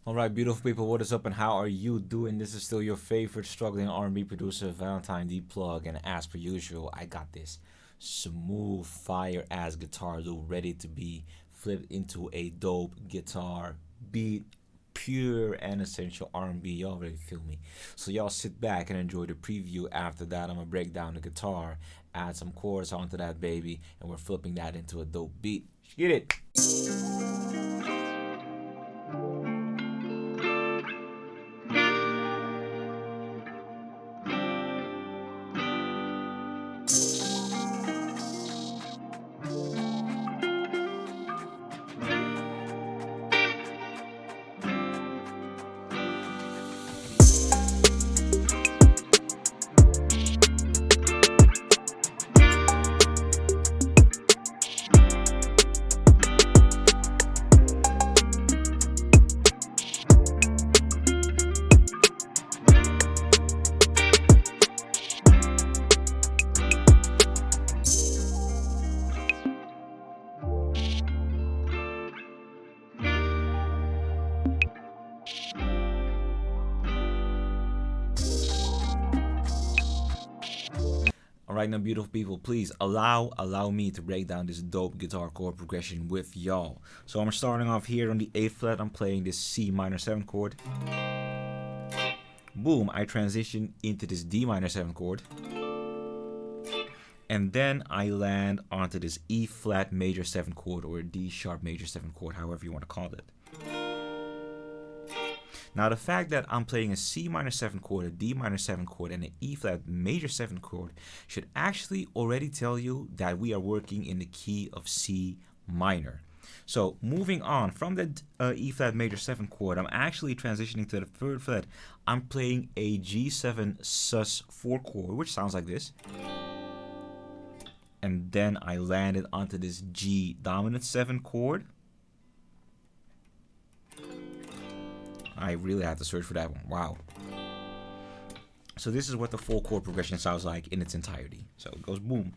Alright, beautiful people, what is up and how are you doing? This is still your favorite struggling R&B producer, Valentine the Plug, and as per usual, I got this smooth fire-ass guitar loop ready to be flipped into a dope guitar beat, pure and essential R&B. Y'all already feel me. So y'all sit back and enjoy the preview. After that, I'm gonna break down the guitar, add some chords onto that baby, and we're flipping that into a dope beat. Get it! Alright now, beautiful people, please allow me to break down this dope guitar chord progression with y'all. So I'm starting off here on the 8th fret. I'm playing this C minor 7 chord. Boom, I transition into this D minor 7 chord. And then I land onto this E flat major 7 chord, or D sharp major 7 chord, however you want to call it. Now the fact that I'm playing a C minor 7 chord, a D minor 7 chord, and an E flat major 7 chord should actually already tell you that we are working in the key of C minor. So moving on from the E flat major 7 chord, I'm actually transitioning to the 3rd fret. I'm playing a G7 sus 4 chord, which sounds like this. And then I landed onto this G dominant 7 chord. I really had to search for that one. Wow. So this is what the full chord progression sounds like in its entirety. So it goes boom.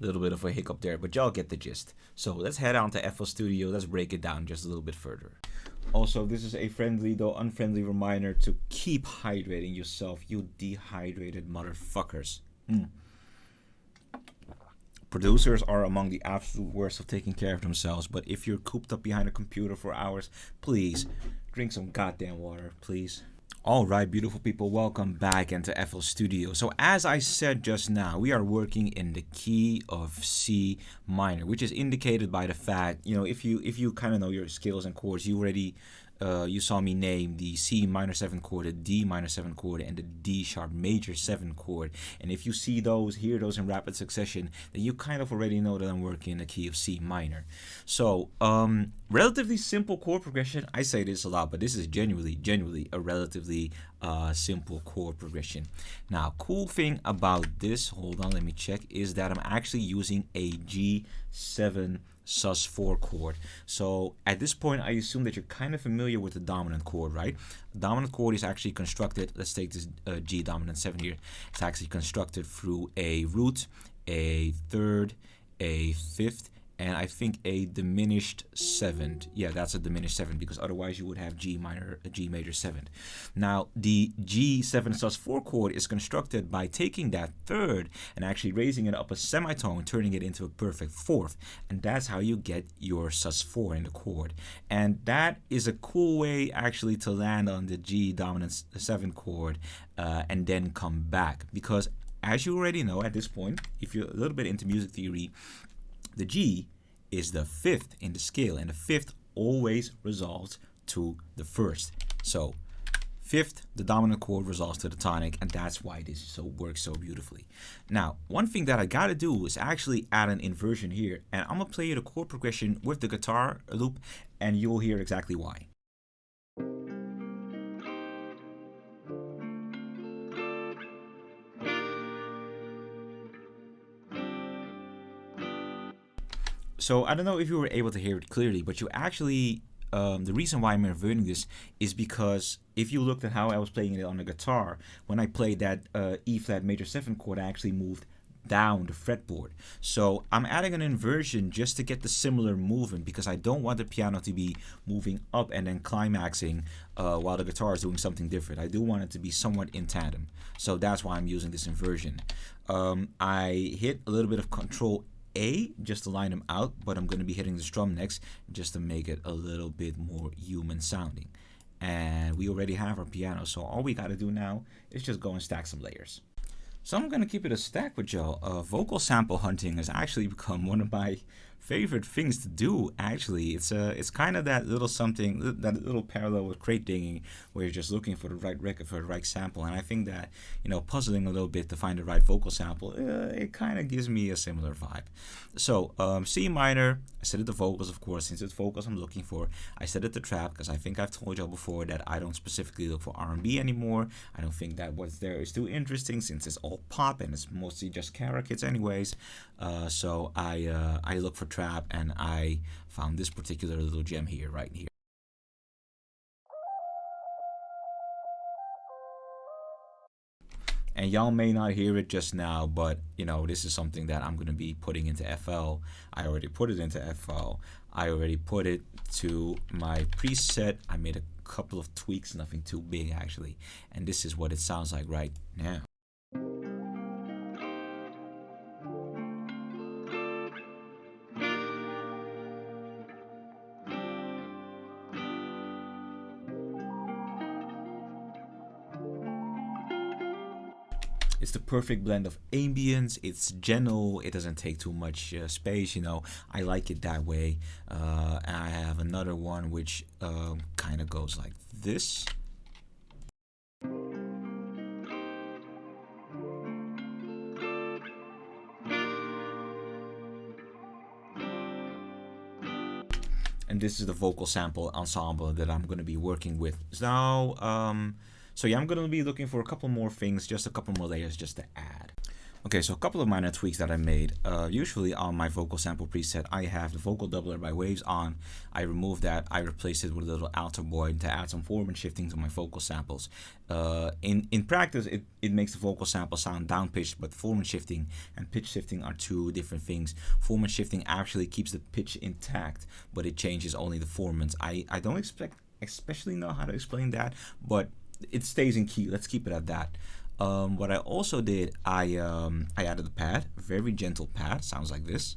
Little bit of a hiccup there, but y'all get the gist. So let's head on to FL Studio. Let's break it down just a little bit further. Also, this is a friendly though unfriendly reminder to keep hydrating yourself, you dehydrated motherfuckers. Producers are among the absolute worst of taking care of themselves, but if you're cooped up behind a computer for hours, please drink some goddamn water, please. Alright, beautiful people, welcome back into FL Studio. So as I said just now, we are working in the key of C minor, which is indicated by the fact, you know, if you kind of know your scales and chords, you already you saw me name the C minor 7 chord, the D minor 7 chord, and the D sharp major 7 chord. And if you see those, hear those in rapid succession, then you kind of already know that I'm working in the key of C minor. So relatively simple chord progression. I say this a lot, but this is genuinely a relatively simple chord progression. Now, cool thing about this, hold on, let me check, is that I'm actually using a G7 sus 4 chord. So at this point, I assume that you're kind of familiar with the dominant chord, right? The dominant chord is actually constructed, let's take this G dominant 7 here. It's actually constructed through a root, a 3rd, a 5th, and I think a diminished 7th. Yeah, that's a diminished 7th, because otherwise you would have G major 7th. Now, the G7 sus 4 chord is constructed by taking that 3rd and actually raising it up a semitone, turning it into a perfect 4th. And that's how you get your sus 4 in the chord. And that is a cool way actually to land on the G dominant 7 chord and then come back. Because as you already know at this point, if you're a little bit into music theory, the G is the 5th in the scale, and the 5th always resolves to the 1st. So 5th, the dominant chord resolves to the tonic, and that's why this works so beautifully. Now, one thing that I gotta do is actually add an inversion here, and I'm gonna play you the chord progression with the guitar loop, and you'll hear exactly why. So I don't know if you were able to hear it clearly, but you actually the reason why I'm inverting this is because if you looked at how I was playing it on the guitar, when I played that E flat major 7 chord, I actually moved down the fretboard. So I'm adding an inversion just to get the similar movement, because I don't want the piano to be moving up and then climaxing while the guitar is doing something different. I do want it to be somewhat in tandem. So that's why I'm using this inversion. I hit a little bit of Control A just to line them out, but I'm going to be hitting the strum next just to make it a little bit more human sounding. And we already have our piano, so all we got to do now is just go and stack some layers. So I'm going to keep it a stack with y'all. Vocal sample hunting has actually become one of my favorite things to do. Actually, it's kind of that little something, that little parallel with crate digging, where you're just looking for the right record for the right sample. And I think that, you know, puzzling a little bit to find the right vocal sample, it kind of gives me a similar vibe. So C minor, I set it to vocals, of course, since it's vocals I'm looking for. I set it to trap because I think I've told y'all before that I don't specifically look for R&B anymore. I don't think that what's there is too interesting, since it's all pop and it's mostly just Cara kids anyways. So I look for trap, and I found this particular little gem here, right here. And y'all may not hear it just now, but you know, this is something that I'm going to be putting into FL. I already put it into FL. I already put it to my preset. I made a couple of tweaks, nothing too big actually. And this is what it sounds like right now. It's the perfect blend of ambience. It's gentle. It doesn't take too much space. You know, I like it that way. And I have another one which kind of goes like this. And this is the vocal sample ensemble that I'm going to be working with. So yeah, I'm going to be looking for a couple more things, just a couple more layers just to add. Okay, so a couple of minor tweaks that I made. Usually on my vocal sample preset, I have the vocal doubler by Waves on. I removed that. I replaced it with a little alto void to add some form and shifting to my vocal samples. In practice, it makes the vocal sample sound down-pitched, but form and shifting and pitch shifting are two different things. Form and shifting actually keeps the pitch intact, but it changes only the formants. I don't especially know how to explain that, but it stays in key. Let's keep it at that. What I also did, I added the pad, a very gentle pad, sounds like this.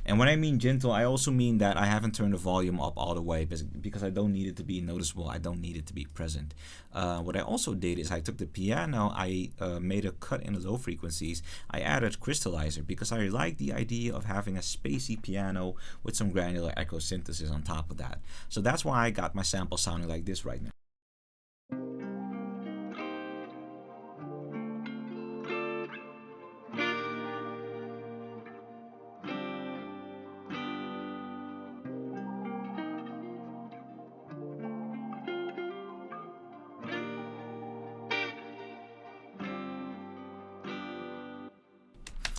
And when I mean gentle, I also mean that I haven't turned the volume up all the way because I don't need it to be noticeable. I don't need it to be present. What I also did is I took the piano, I made a cut in the low frequencies. I added crystallizer because I like the idea of having a spacey piano with some granular echo synthesis on top of that. So that's why I got my sample sounding like this right now.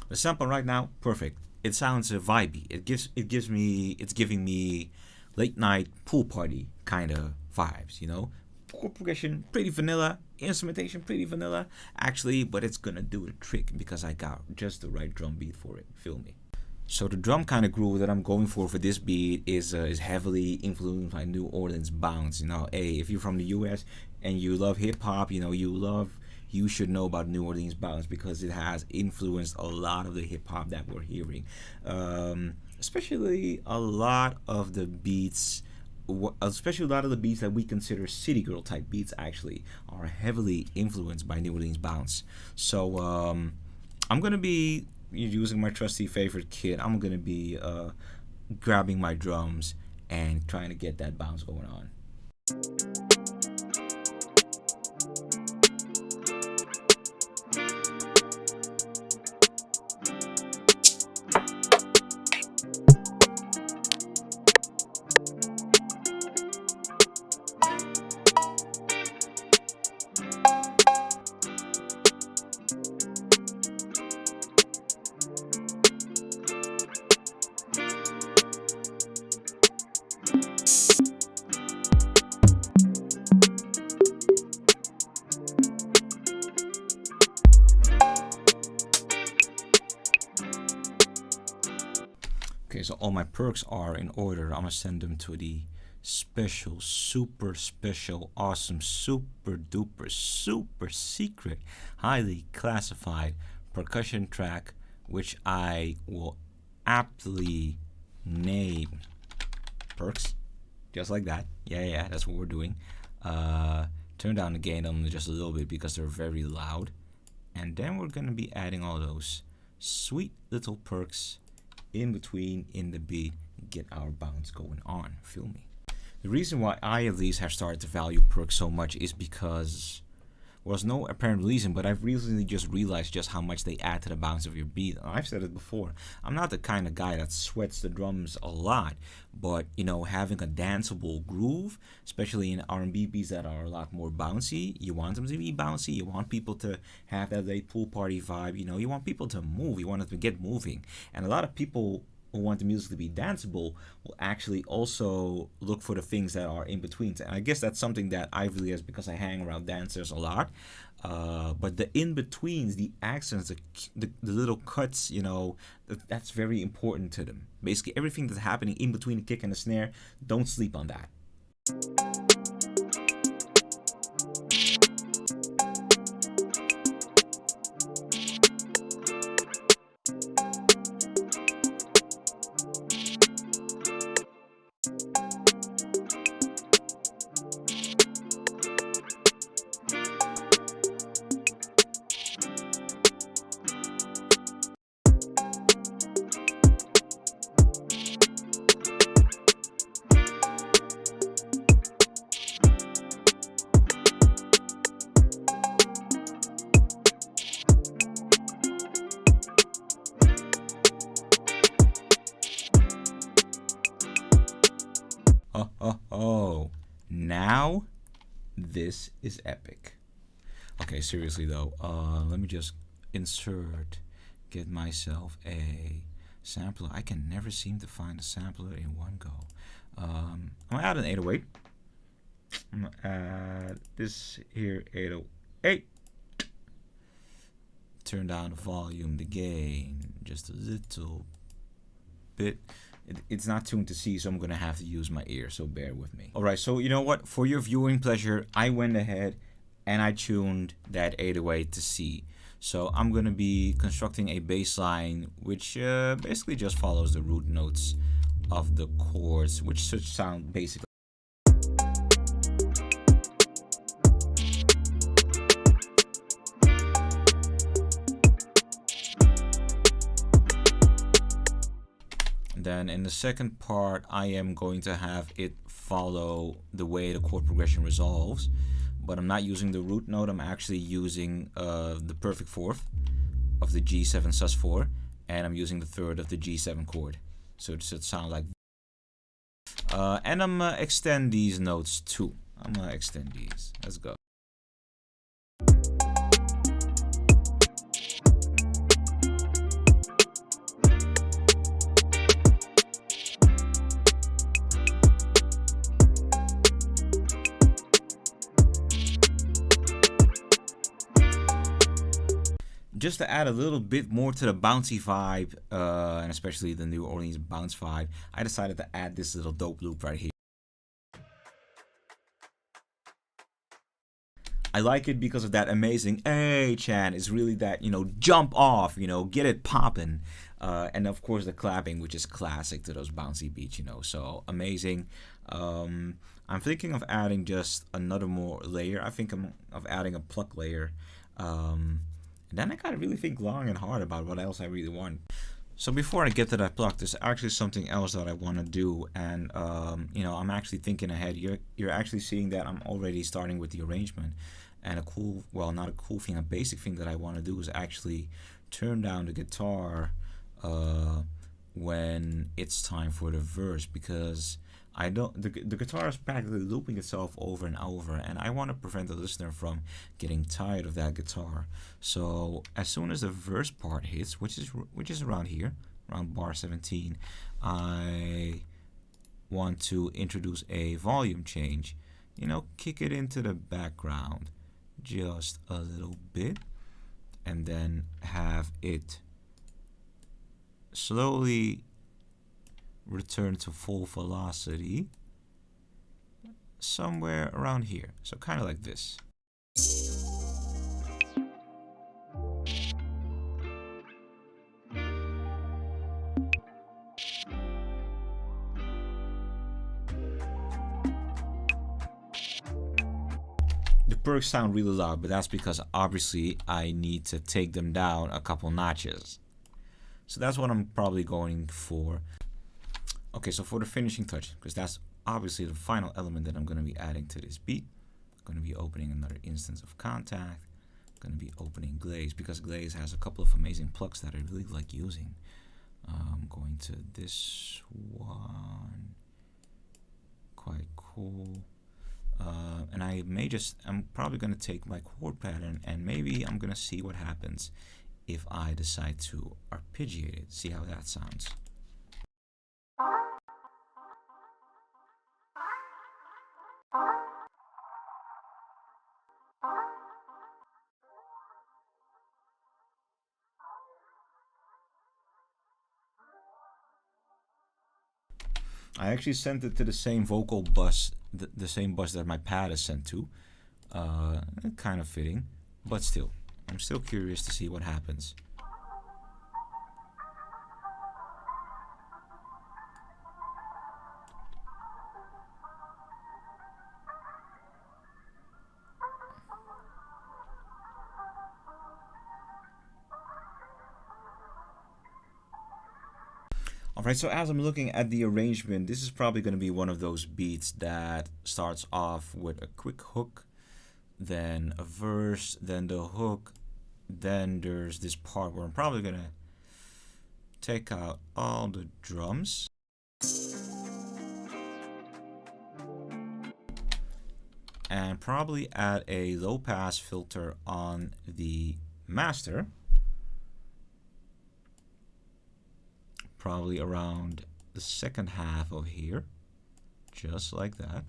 The sample right now, perfect. It sounds vibey. It's giving me late night pool party kind of vibes, you know. Chord progression pretty vanilla, instrumentation pretty vanilla actually, but it's gonna do the trick because I got just the right drum beat for it. Feel me? So the drum kind of groove that I'm going for this beat is heavily influenced by New Orleans bounce. You know, hey, if you're from the U.S. and you love hip hop, you know, you should know about New Orleans bounce because it has influenced a lot of the hip hop that we're hearing, especially a lot of the beats. Especially a lot of the beats that we consider city girl type beats actually are heavily influenced by New Orleans bounce. So I'm gonna be using my trusty favorite kit. I'm gonna be grabbing my drums and trying to get that bounce going on. all my perks are in order, I'm gonna send them to the special, super special, awesome, super duper, super secret, highly classified percussion track, which I will aptly name perks, just like that. Yeah, that's what we're doing. Turn down the gain on them just a little bit because they're very loud. And then we're gonna be adding all those sweet little perks in between in the beat, get our bounce going on. Feel me? The reason why I at least have started to value perks so much is because, well, there's no apparent reason, but I've recently just realized just how much they add to the bounce of your beat. I've said it before, I'm not the kind of guy that sweats the drums a lot, but you know, having a danceable groove, especially in R&B beats that are a lot more bouncy, you want them to be bouncy, you want people to have that late pool party vibe, you know, you want people to move, you want them to get moving. And a lot of people who want the music to be danceable will actually also look for the things that are in between. And I guess that's something that I realize because I hang around dancers a lot. But the in-betweens, the accents, the little cuts, you know, that's very important to them. Basically, everything that's happening in between the kick and the snare, don't sleep on that. Oh, now this is epic. Okay, seriously though, let me just get myself a sampler. I can never seem to find a sampler in one go. I'm gonna add an 808. I'm gonna add this here 808. Turn down the volume, the gain, just a little bit. It's not tuned to C, so I'm gonna have to use my ear, so bear with me. Alright, so you know what? For your viewing pleasure, I went ahead and I tuned that 808 to C. So I'm gonna be constructing a bass line which basically just follows the root notes of the chords, which should sound basically. Then in the second part, I am going to have it follow the way the chord progression resolves, but I'm not using the root note. I'm actually using the perfect fourth of the G7 sus4, and I'm using the third of the G7 chord. So it should sound like. And I'm gonna extend these notes too. I'm gonna extend these. Let's go. Just to add a little bit more to the bouncy vibe, and especially the New Orleans bounce vibe, I decided to add this little dope loop right here. I like it because of that amazing "hey Chan." It's really that, you know, jump off, you know, get it popping, and of course the clapping, which is classic to those bouncy beats, you know. So amazing. I'm thinking of adding just another more layer. I think of adding a pluck layer. And then I gotta really think long and hard about what else I really want. So before I get to that pluck, there's actually something else that I want to do, and you know, I'm actually thinking ahead. You're actually seeing that I'm already starting with the arrangement, and a cool, well, not a cool thing, a basic thing that I want to do is actually turn down the guitar when it's time for the verse, because the guitar is practically looping itself over and over, and I want to prevent the listener from getting tired of that guitar. So as soon as the verse part hits, which is around here, around bar 17, I want to introduce a volume change. You know, kick it into the background just a little bit, and then have it slowly return to full velocity somewhere around here. So kind of like this. The percs sound really loud, but that's because obviously I need to take them down a couple notches. So that's what I'm probably going for. Okay, so for the finishing touch, because that's obviously the final element that I'm going to be adding to this beat, I'm going to be opening another instance of contact. I'm going to be opening glaze, because glaze has a couple of amazing plucks that I really like using. I'm going to this one. Quite cool. And I'm probably going to take my chord pattern and maybe I'm going to see what happens if I decide to arpeggiate it. See how that sounds. I actually sent it to the same vocal bus, the same bus that my pad is sent to. Kind of fitting, but still, I'm still curious to see what happens. Alright, so as I'm looking at the arrangement, this is probably going to be one of those beats that starts off with a quick hook, then a verse, then the hook, then there's this part where I'm probably going to take out all the drums. And probably add a low pass filter on the master. Probably around the second half of here, just like that.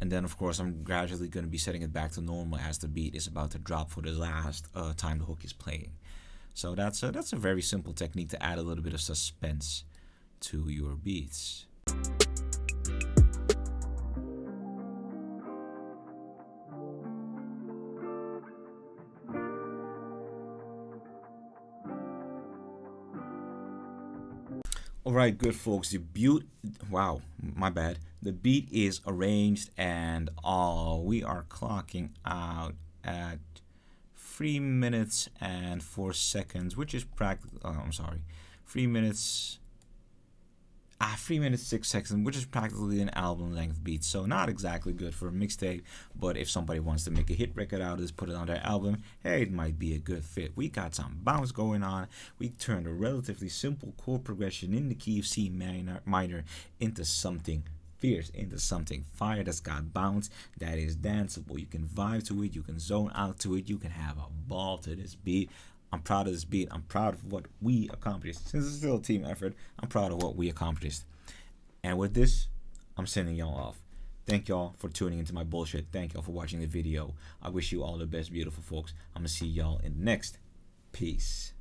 And then of course I'm gradually going to be setting it back to normal as the beat is about to drop for the last time the hook is playing. So that's a very simple technique to add a little bit of suspense to your beats. Alright, good folks, the beat, wow, my bad. The beat is arranged and all. We are clocking out at 3 minutes and 4 seconds, which is practically, 3 minutes, 3 minutes 6 seconds, which is practically an album length beat. So not exactly good for a mixtape, but if somebody wants to make a hit record out of this, put it on their album, hey, it might be a good fit. We got some bounce going on. We turned a relatively simple chord progression in the key of C minor into something fierce, into something fire that's got bounce, that is danceable. You can vibe to it, you can zone out to it, you can have a ball to this beat. I'm proud of this beat. I'm proud of what we accomplished. Since it's still a team effort, I'm proud of what we accomplished. And with this, I'm sending y'all off. Thank y'all for tuning into my bullshit. Thank y'all for watching the video. I wish you all the best, beautiful folks. I'm going to see y'all in the next. Peace.